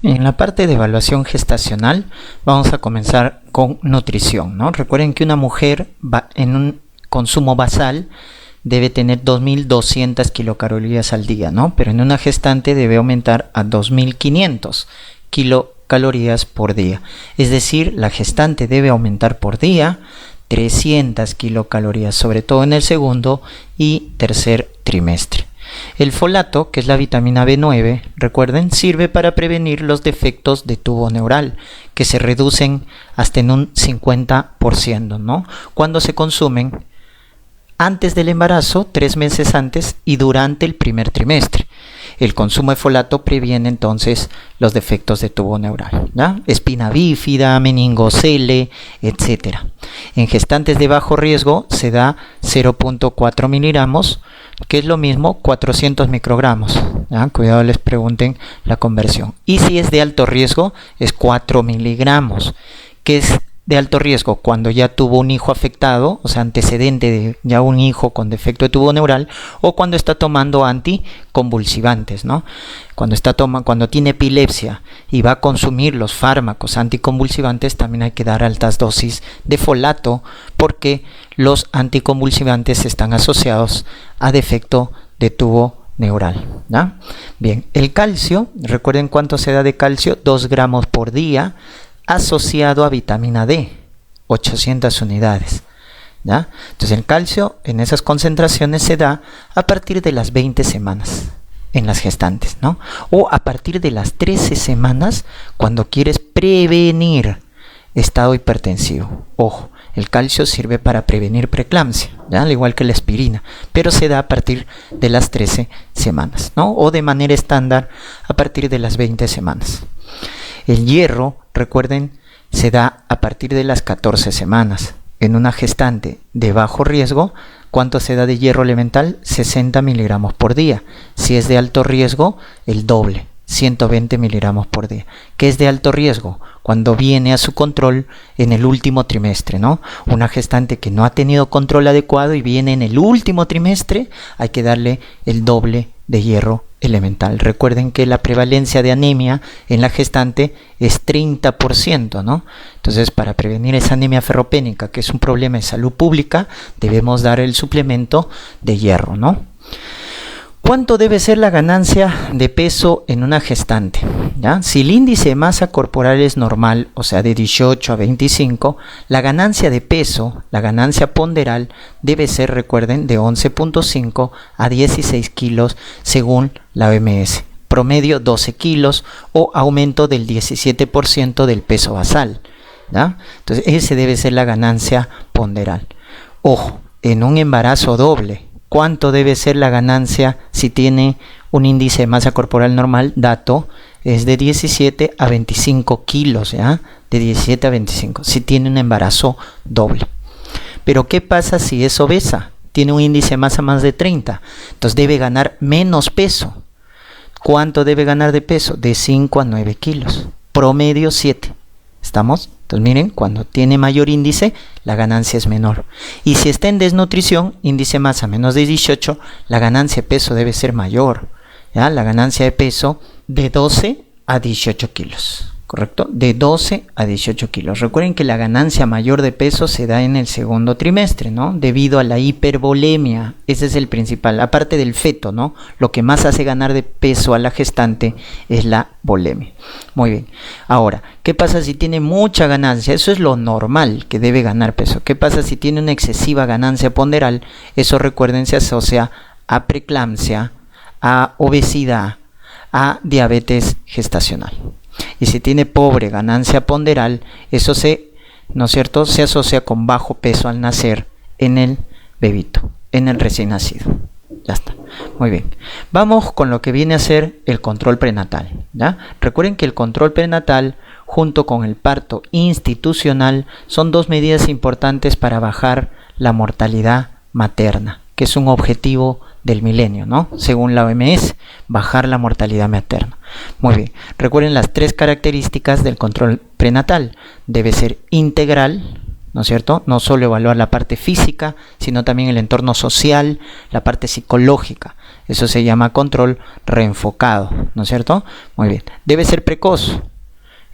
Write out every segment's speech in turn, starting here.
En la parte de evaluación gestacional vamos a comenzar con nutrición, ¿no? Recuerden que una mujer en un consumo basal debe tener 2.200 kilocalorías al día, ¿no? Pero en una gestante debe aumentar a 2.500 kilocalorías por día. Es decir, la gestante debe aumentar por día 300 kilocalorías, sobre todo en el segundo y tercer trimestre. El folato, que es la vitamina B9, recuerden, sirve para prevenir los defectos de tubo neural, que se reducen hasta en un 50%, ¿no? Cuando se consumen antes del embarazo, 3 meses antes y durante el primer trimestre. El consumo de folato previene entonces los defectos de tubo neural, ¿ya? Espina bífida, meningocele, etc. En gestantes de bajo riesgo se da 0.4 miligramos, que es lo mismo 400 microgramos. ¿Ya? Cuidado, les pregunten la conversión. Y si es de alto riesgo, es 4 miligramos, que es de alto riesgo cuando ya tuvo un hijo afectado, o sea, antecedente de ya un hijo con defecto de tubo neural, o cuando está tomando anticonvulsivantes, ¿no? Cuando tiene epilepsia y va a consumir los fármacos anticonvulsivantes, también hay que dar altas dosis de folato, porque los anticonvulsivantes están asociados a defecto de tubo neural, ¿ya? Bien, el calcio, recuerden cuánto se da de calcio, 2 gramos por día, asociado a vitamina D, 800 unidades. ¿Ya? Entonces el calcio en esas concentraciones se da a partir de las 20 semanas en las gestantes, ¿no? O a partir de las 13 semanas cuando quieres prevenir estado hipertensivo. Ojo, el calcio sirve para prevenir preeclampsia, ¿ya? Al igual que la aspirina, pero se da a partir de las 13 semanas, ¿no? O de manera estándar a partir de las 20 semanas. El hierro, recuerden, se da a partir de las 14 semanas. En una gestante de bajo riesgo, ¿cuánto se da de hierro elemental? 60 miligramos por día. Si es de alto riesgo, el doble, 120 miligramos por día. ¿Qué es de alto riesgo? Cuando viene a su control en el último trimestre, ¿no? Una gestante que no ha tenido control adecuado y viene en el último trimestre, hay que darle el doble de hierro elemental. Recuerden que la prevalencia de anemia en la gestante es 30%, ¿no? Entonces, para prevenir esa anemia ferropénica, que es un problema de salud pública, debemos dar el suplemento de hierro, ¿no? ¿Cuánto debe ser la ganancia de peso en una gestante? ¿Ya? Si el índice de masa corporal es normal, o sea, de 18 a 25, la ganancia de peso, la ganancia ponderal, debe ser, recuerden, de 11.5 a 16 kilos según la OMS. Promedio 12 kilos o aumento del 17% del peso basal. ¿Ya? Entonces, ese debe ser la ganancia ponderal. Ojo, en un embarazo doble, ¿cuánto debe ser la ganancia si tiene un índice de masa corporal normal? Dato, es de 17 a 25 kilos, ¿ya? De 17 a 25, si tiene un embarazo doble. Pero ¿qué pasa si es obesa? Tiene un índice de masa más de 30, entonces debe ganar menos peso. ¿Cuánto debe ganar de peso? De 5 a 9 kilos, promedio 7. ¿Estamos? Entonces miren, cuando tiene mayor índice, la ganancia es menor. Y si está en desnutrición, índice masa menos de 18, la ganancia de peso debe ser mayor. ¿Ya? La ganancia de peso de 12 a 18 kilos. ¿Correcto? De 12 a 18 kilos. Recuerden que la ganancia mayor de peso se da en el segundo trimestre, ¿no? Debido a la hipervolemia. Ese es el principal. Aparte del feto, ¿no? Lo que más hace ganar de peso a la gestante es la volemia. Muy bien. Ahora, ¿qué pasa si tiene mucha ganancia? Eso es lo normal que debe ganar peso. ¿Qué pasa si tiene una excesiva ganancia ponderal? Eso, recuerden, se asocia a preeclampsia, a obesidad, a diabetes gestacional. Y si tiene pobre ganancia ponderal, eso ¿no es cierto?, se asocia con bajo peso al nacer en el bebito, en el recién nacido. Ya está. Muy bien. Vamos con lo que viene a ser el control prenatal, ¿ya? Recuerden que el control prenatal, junto con el parto institucional, son dos medidas importantes para bajar la mortalidad materna, que es un objetivo del milenio, ¿no? Según la OMS, bajar la mortalidad materna. Muy bien, recuerden las 3 características del control prenatal. Debe ser integral, ¿no es cierto? No solo evaluar la parte física, sino también el entorno social, la parte psicológica. Eso se llama control reenfocado, ¿no es cierto? Muy bien. Debe ser precoz.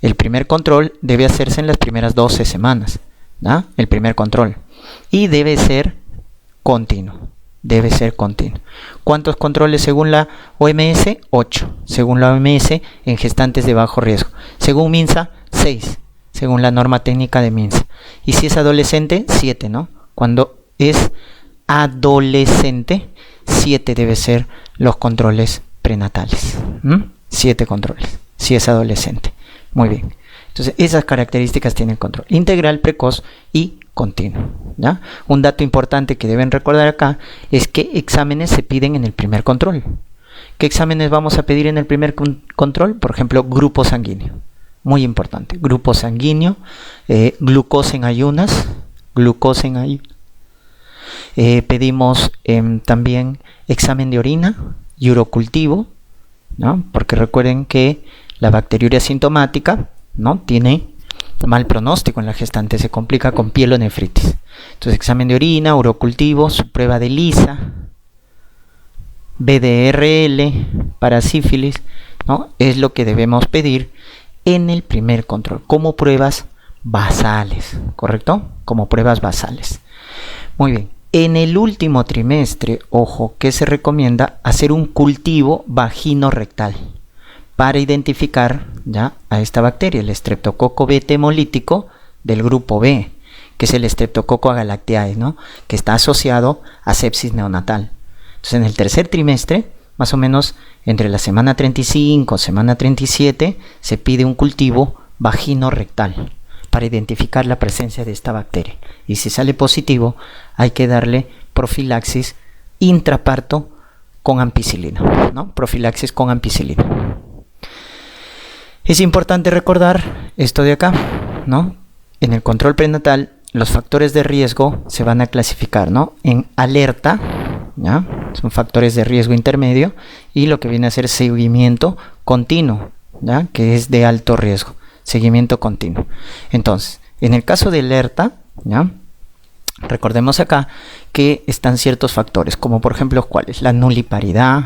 El primer control debe hacerse en las primeras 12 semanas, ¿no? El primer control. Y debe ser continuo. Debe ser continuo. ¿Cuántos controles según la OMS? 8. Según la OMS en gestantes de bajo riesgo. Según MINSA, 6. Según la norma técnica de MINSA. Y si es adolescente, 7, ¿no? Cuando es adolescente, 7 debe ser los controles prenatales. 7 controles, si es adolescente. Muy bien. Entonces, esas características tienen control integral, precoz y continuo, ¿ya? Un dato importante que deben recordar acá es que exámenes se piden en el primer control. ¿Qué exámenes vamos a pedir en el primer control? Por ejemplo, grupo sanguíneo. Muy importante. Grupo sanguíneo, glucosa en ayunas, pedimos también examen de orina y urocultivo, ¿no? Porque recuerden que la bacteriuria asintomática, ¿no?, tiene mal pronóstico en la gestante, se complica con pielonefritis. Entonces, examen de orina, urocultivo, su prueba de ELISA, BDRL para sífilis, ¿no?, es lo que debemos pedir en el primer control, como pruebas basales, ¿correcto? Como pruebas basales. Muy bien. En el último trimestre, ojo, que se recomienda hacer un cultivo vagino-rectal para identificar ya a esta bacteria, el Streptococo beta hemolítico del grupo B, que es el Streptococo agalactiae, ¿no?, que está asociado a sepsis neonatal. Entonces, en el tercer trimestre, más o menos entre la semana 35 y semana 37, se pide un cultivo vagino-rectal para identificar la presencia de esta bacteria. Y si sale positivo, hay que darle profilaxis intraparto con ampicilina, ¿no? Profilaxis con ampicilina. Es importante recordar esto de acá, ¿no? En el control prenatal, los factores de riesgo se van a clasificar, ¿no?, en alerta, ¿ya? Son factores de riesgo intermedio, y lo que viene a ser seguimiento continuo, ¿ya?, que es de alto riesgo. Seguimiento continuo. Entonces, en el caso de alerta, ¿ya?, recordemos acá que están ciertos factores, como por ejemplo, ¿cuáles? La nuliparidad,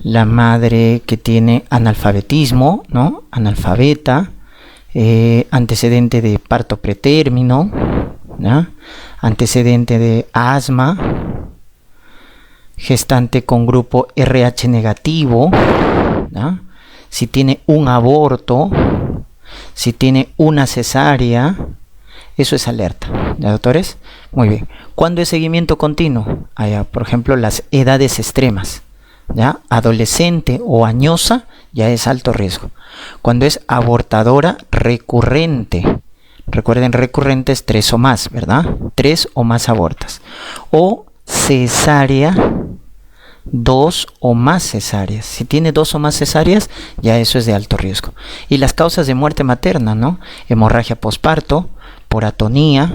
la madre que tiene analfabetismo, ¿no?, analfabeta, antecedente de parto pretérmino, ¿ya?, antecedente de asma, gestante con grupo RH negativo, ¿ya?, si tiene un aborto, si tiene una cesárea, eso es alerta, ¿ya, doctores? Muy bien. ¿Cuándo es seguimiento continuo? Allá, por ejemplo, las edades extremas, ¿ya? Adolescente o añosa ya es alto riesgo. Cuando es abortadora recurrente, recuerden, recurrentes 3 o más, ¿verdad? 3 o más abortas. O cesárea, 2 o más cesáreas. Si tiene 2 o más cesáreas, ya eso es de alto riesgo. Y las causas de muerte materna, ¿no? Hemorragia posparto, por atonía,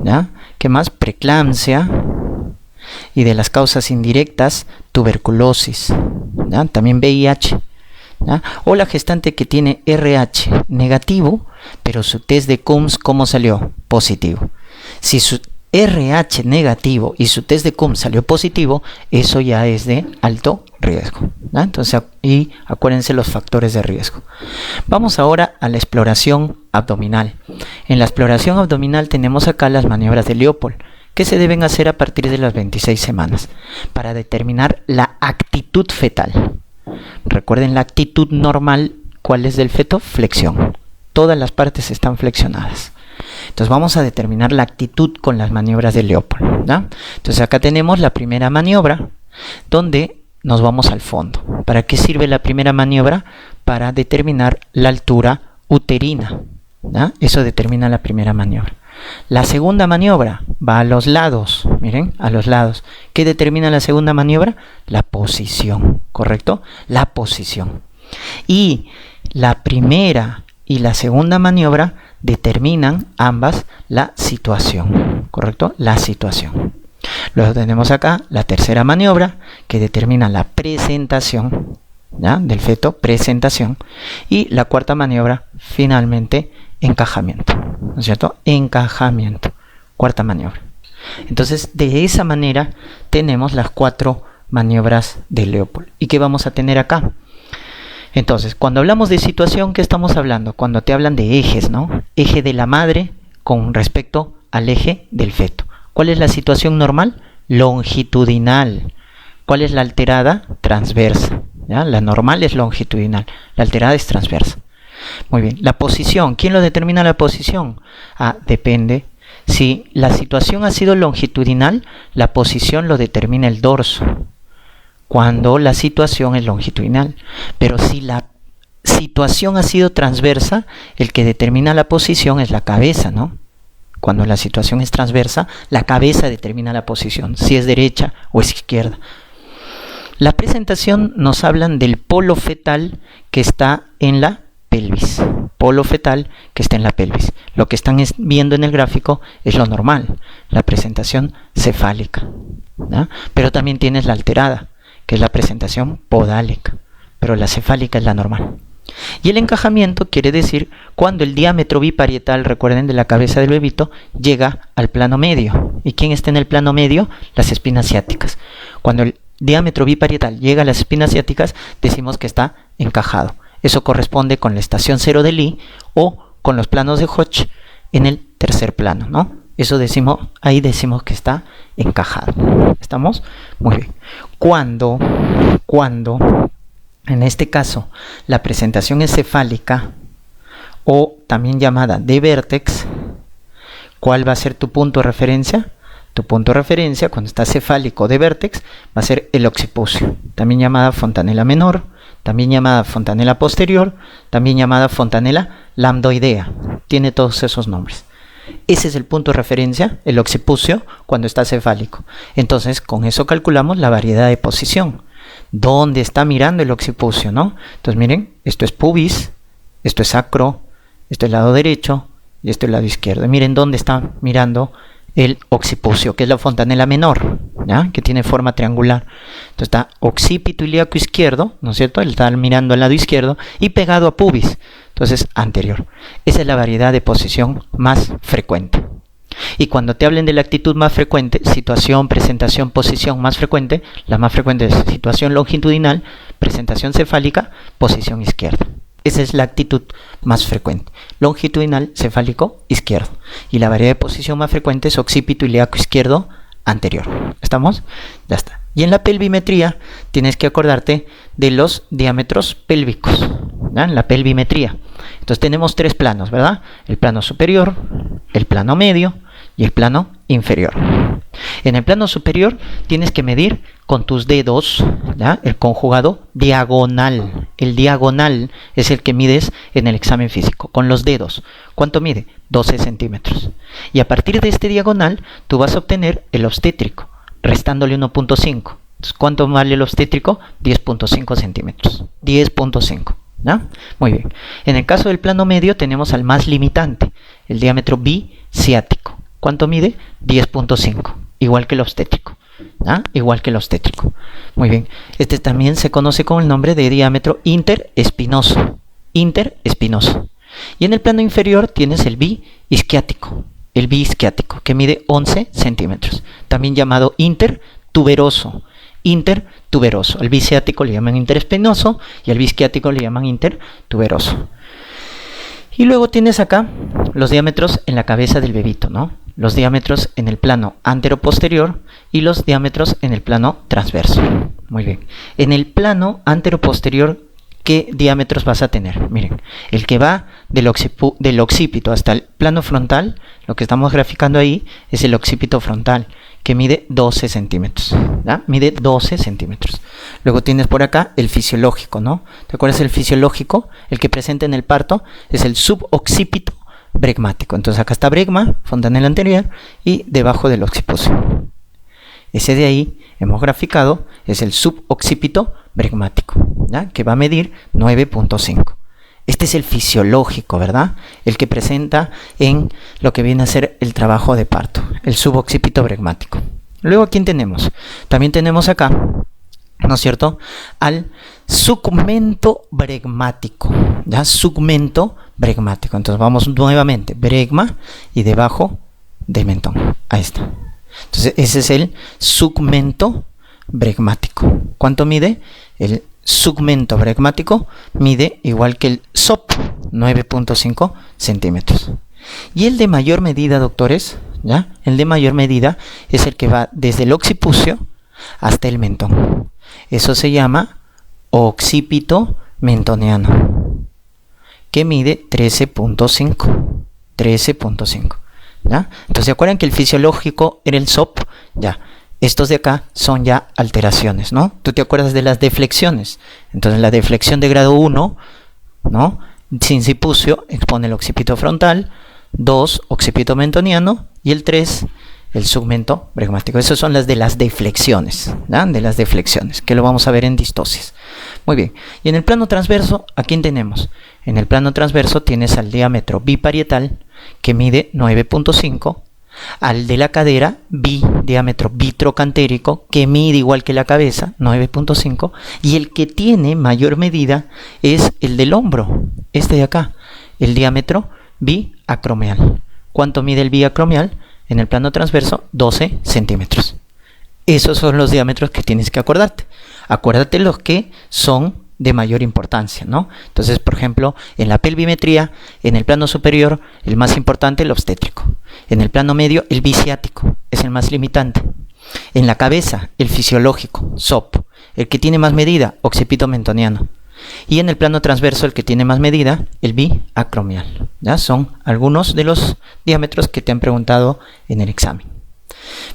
¿ya? ¿Qué más? Preeclampsia. Y de las causas indirectas, tuberculosis, ¿ya? También VIH, ¿ya? O la gestante que tiene RH negativo, pero su test de Coombs, ¿cómo salió? Positivo. Si su RH negativo y su test de Coombs salió positivo, eso ya es de alto riesgo, ¿ya? Entonces, y acuérdense los factores de riesgo. Vamos ahora a la exploración abdominal. En la exploración abdominal tenemos acá las maniobras de Leopold, que se deben hacer a partir de las 26 semanas para determinar la actitud fetal. Recuerden la actitud normal, ¿cuál es del feto? Flexión. Todas las partes están flexionadas. Entonces vamos a determinar la actitud con las maniobras de Leopold, ¿ya? Entonces acá tenemos la primera maniobra, donde nos vamos al fondo. ¿Para qué sirve la primera maniobra? Para determinar la altura uterina, ¿ya? Eso determina la primera maniobra. La segunda maniobra va a los lados, miren, a los lados. ¿Qué determina la segunda maniobra? La posición, ¿correcto? La posición. Y la primera y la segunda maniobra determinan ambas la situación, ¿correcto? La situación. Luego tenemos acá la tercera maniobra que determina la presentación, ¿ya?, del feto, presentación. Y la cuarta maniobra, finalmente, encajamiento, ¿no es cierto? Encajamiento, cuarta maniobra. Entonces, de esa manera tenemos las 4 maniobras de Leopold. ¿Y qué vamos a tener acá? Entonces, cuando hablamos de situación, ¿qué estamos hablando? Cuando te hablan de ejes, ¿no? Eje de la madre con respecto al eje del feto. ¿Cuál es la situación normal? Longitudinal. ¿Cuál es la alterada? Transversa. ¿Ya? La normal es longitudinal, la alterada es transversa. Muy bien, la posición. ¿Quién lo determina la posición? Depende. Si la situación ha sido longitudinal, la posición lo determina el dorso, cuando la situación es longitudinal. Pero si la situación ha sido transversa, el que determina la posición es la cabeza, ¿no? Cuando la situación es transversa, la cabeza determina la posición, si es derecha o es izquierda. La presentación nos hablan del polo fetal que está en la pelvis. Polo fetal que está en la pelvis. Lo que están viendo en el gráfico es lo normal, la presentación cefálica, ¿no? Pero también tienes la alterada, que es la presentación podálica, pero la cefálica es la normal. Y el encajamiento quiere decir cuando el diámetro biparietal, recuerden, de la cabeza del bebito, llega al plano medio. ¿Y quién está en el plano medio? Las espinas ciáticas. Cuando el diámetro biparietal llega a las espinas ciáticas, decimos que está encajado. Eso corresponde con la estación 0 de Lee o con los planos de Hodge en el tercer plano, ¿no? Eso decimos, ahí decimos que está encajado. ¿Estamos? Muy bien. Cuando en este caso la presentación es cefálica o también llamada de vértex, ¿cuál va a ser tu punto de referencia? Tu punto de referencia cuando está cefálico de vértex va a ser el occipucio, también llamada fontanela menor, también llamada fontanela posterior, también llamada fontanela lambdoidea. Tiene todos esos nombres. Ese es el punto de referencia, el occipucio, cuando está cefálico. Entonces, con eso calculamos la variedad de posición. ¿Dónde está mirando el occipucio, no? Entonces, miren, esto es pubis, esto es sacro, esto es lado derecho y esto es lado izquierdo. Miren dónde está mirando el occipucio, que es la fontanela menor, ¿ya? Que tiene forma triangular. Entonces está occipito ilíaco izquierdo, ¿no es cierto? Él está mirando al lado izquierdo y pegado a pubis, entonces anterior. Esa es la variedad de posición más frecuente. Y cuando te hablen de la actitud más frecuente, situación, presentación, posición más frecuente, la más frecuente es situación longitudinal, presentación cefálica, posición izquierda. Esa es la actitud más frecuente. Longitudinal, cefálico, izquierdo. Y la variedad de posición más frecuente es occipito ilíaco izquierdo, anterior. ¿Estamos? Ya está. Y en la pelvimetría tienes que acordarte de los diámetros pélvicos, ¿ya? La pelvimetría. Entonces tenemos tres planos, ¿verdad? El plano superior, el plano medio y el plano inferior. En el plano superior tienes que medir con tus dedos, ¿ya? El conjugado diagonal. El diagonal es el que mides en el examen físico, con los dedos. ¿Cuánto mide? 12 centímetros. Y a partir de este diagonal, tú vas a obtener el obstétrico, restándole 1.5. Entonces, ¿cuánto vale el obstétrico? 10.5 centímetros. 10.5. ¿Ya? Muy bien. En el caso del plano medio tenemos al más limitante, el diámetro biciático. ¿Cuánto mide? 10.5. Igual que el obstétrico. ¿Ah? Igual que el obstétrico. Muy bien. Este también se conoce con el nombre de diámetro interespinoso. Interespinoso. Y en el plano inferior tienes el biisquiático. El biisquiático, que mide 11 centímetros. También llamado intertuberoso. Intertuberoso. Al biciático le llaman interespinoso y al biisquiático le llaman intertuberoso. Y luego tienes acá los diámetros en la cabeza del bebito, ¿no? Los diámetros en el plano anteroposterior y los diámetros en el plano transverso. Muy bien. En el plano anteroposterior, ¿qué diámetros vas a tener? Miren, el que va del occipito hasta el plano frontal, lo que estamos graficando ahí es el occipito frontal, que mide 12 centímetros. ¿Ya? Mide 12 centímetros. Luego tienes por acá el fisiológico, ¿no? ¿Te acuerdas el fisiológico? El que presenta en el parto es el suboccipito bregmático. Entonces acá está bregma, fontanela anterior, y debajo del occipucio. Ese de ahí hemos graficado es el suboccipito bregmático, ¿ya? Que va a medir 9.5. Este es el fisiológico, ¿verdad? El que presenta en lo que viene a ser el trabajo de parto, el suboccipito bregmático. Luego, ¿quién tenemos? También tenemos acá, ¿no es cierto?, al segmento bregmático, ¿ya? Segmento bregmático. Entonces vamos nuevamente, bregma y debajo del mentón. Ahí está. Entonces ese es el segmento bregmático. ¿Cuánto mide? El segmento bregmático mide igual que el SOP, 9.5 centímetros. Y el de mayor medida, doctores, ¿ya? El de mayor medida es el que va desde el occipucio hasta el mentón. Eso se llama occipito mentoniano, que mide 13.5. ¿Ya? Entonces, ¿se acuerdan que el fisiológico era el SOP? Ya. Estos de acá son ya alteraciones, ¿no? Tú te acuerdas de las deflexiones. Entonces, la deflexión de grado 1, ¿no? Sincipucio expone el occipito frontal, 2, occipito mentoniano, y el 3, el segmento bregmático. Esas son las de las deflexiones, ¿ya? De las deflexiones, que lo vamos a ver en distosis. Muy bien. Y en el plano transverso, ¿a quién tenemos? En el plano transverso tienes al diámetro biparietal, que mide 9.5, al de la cadera, diámetro bitrocantérico, que mide igual que la cabeza, 9.5, y el que tiene mayor medida es el del hombro, este de acá, el diámetro biacromial. ¿Cuánto mide el biacromial? En el plano transverso, 12 centímetros. Esos son los diámetros que tienes que acordarte. Acuérdate los que son de mayor importancia, ¿no? Entonces, por ejemplo, en la pelvimetría, en el plano superior, el más importante, el obstétrico. En el plano medio, el biciático, es el más limitante. En la cabeza, el fisiológico, SOP. El que tiene más medida, occipito mentoniano. Y en el plano transverso, el que tiene más medida, el biacromial. ¿Ya? Son algunos de los diámetros que te han preguntado en el examen.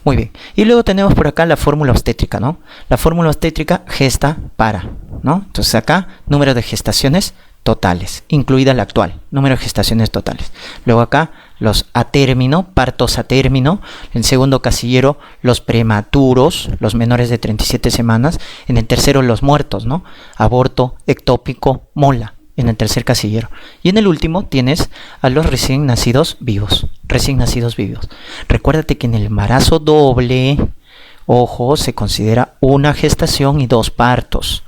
Muy bien. Y luego tenemos por acá la fórmula obstétrica, ¿no? La fórmula obstétrica gesta para, ¿no? Entonces acá, número de gestaciones totales, incluida la actual, número de gestaciones totales. Luego acá, los a término, partos a término. En segundo casillero, los prematuros, los menores de 37 semanas. En el tercero, los muertos, ¿no? Aborto, ectópico, mola. En el tercer casillero. Y en el último tienes a los recién nacidos vivos. Recuérdate que en el embarazo doble, ojo, se considera una gestación y 2 partos.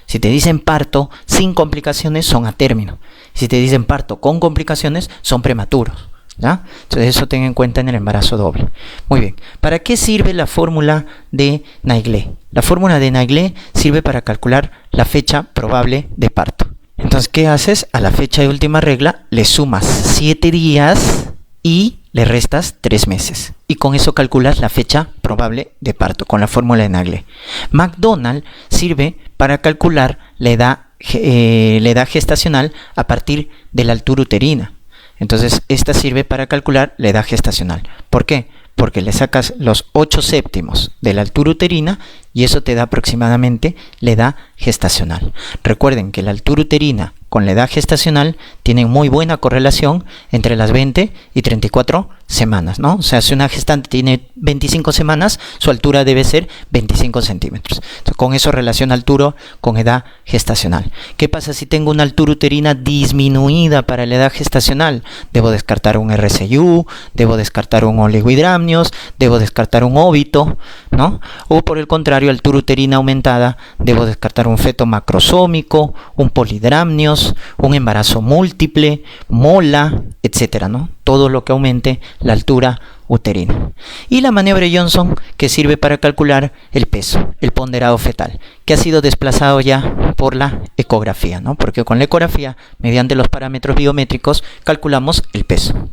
Si te dicen parto sin complicaciones, son a término. Si te dicen parto con complicaciones, son prematuros. ¿Ya? Entonces eso ten en cuenta en el embarazo doble. Muy bien. ¿Para qué sirve la fórmula de Naegeli? La fórmula de Naegeli sirve para calcular la fecha probable de parto. Entonces, ¿qué haces? A la fecha de última regla le sumas 7 días y le restas 3 meses. Y con eso calculas la fecha probable de parto con la fórmula de Naegeli. McDonald sirve para calcular la edad gestacional a partir de la altura uterina. Entonces, esta sirve para calcular la edad gestacional. ¿Por qué? Porque le sacas los 8/7 de la altura uterina y eso te da aproximadamente la edad gestacional. Recuerden que la altura uterina con la edad gestacional tienen muy buena correlación entre las 20 y 34 semanas, ¿no? O sea, si una gestante tiene 25 semanas, su altura debe ser 25 centímetros. Entonces, con eso relaciona altura con edad gestacional. ¿Qué pasa si tengo una altura uterina disminuida para la edad gestacional? Debo descartar un RCU, debo descartar un oligohidramnios, debo descartar un óbito, ¿no? O por el contrario, altura uterina aumentada, debo descartar un feto macrosómico, un polidramnios, un embarazo múltiple, mola, etcétera, ¿no? Todo lo que aumente la altura uterina. Y la maniobra de Johnson, que sirve para calcular el peso, el ponderado fetal, que ha sido desplazado ya por la ecografía, ¿no? Porque con la ecografía, mediante los parámetros biométricos, calculamos el peso.